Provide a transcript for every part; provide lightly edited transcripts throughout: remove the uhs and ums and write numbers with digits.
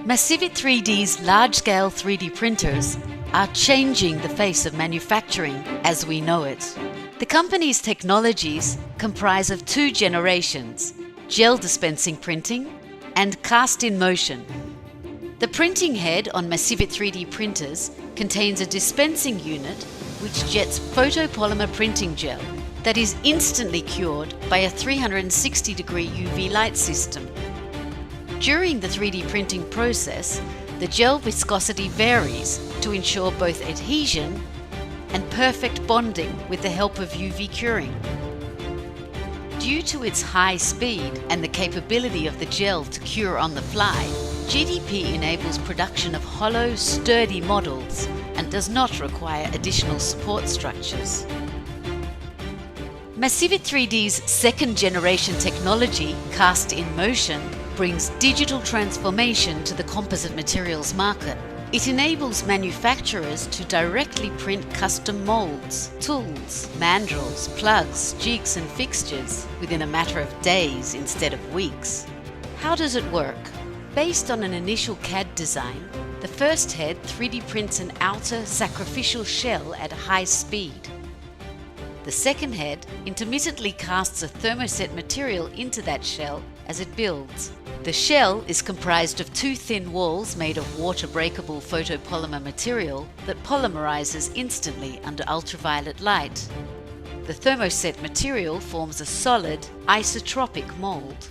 Massivit 3D's large-scale 3D printers are changing the face of manufacturing as we know it. The company's technologies comprise of two generations: gel dispensing printing and cast-in-motion. The printing head on Massivit 3D printers contains a dispensing unit which jets photopolymer printing gel that is instantly cured by a 360-degree UV light system. During the 3D printing process, the gel viscosity varies to ensure both adhesion and perfect bonding with the help of UV curing. Due to its high speed and the capability of the gel to cure on the fly, GDP enables production of hollow, sturdy models and does not require additional support structures. Massivit 3D's second-generation technology, cast-in-motion, brings digital transformation to the composite materials market. It enables manufacturers to directly print custom molds, tools, mandrels, plugs, jigs and fixtures within a matter of days instead of weeks. How does it work? Based on an initial CAD design, the first head 3D prints an outer sacrificial shell at high speed. The second head intermittently casts a thermoset material into that shell as it builds. The shell is comprised of two thin walls made of water-breakable photopolymer material that polymerizes instantly under ultraviolet light. The thermoset material forms a solid, isotropic mold.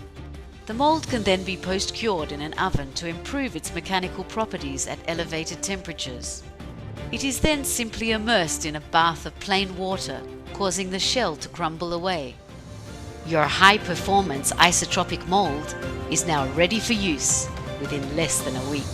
The mold can then be post-cured in an oven to improve its mechanical properties at elevated temperatures. It is then simply immersed in a bath of plain water, causing the shell to crumble away. Your high-performance isotropic mold is now ready for use within less than a week.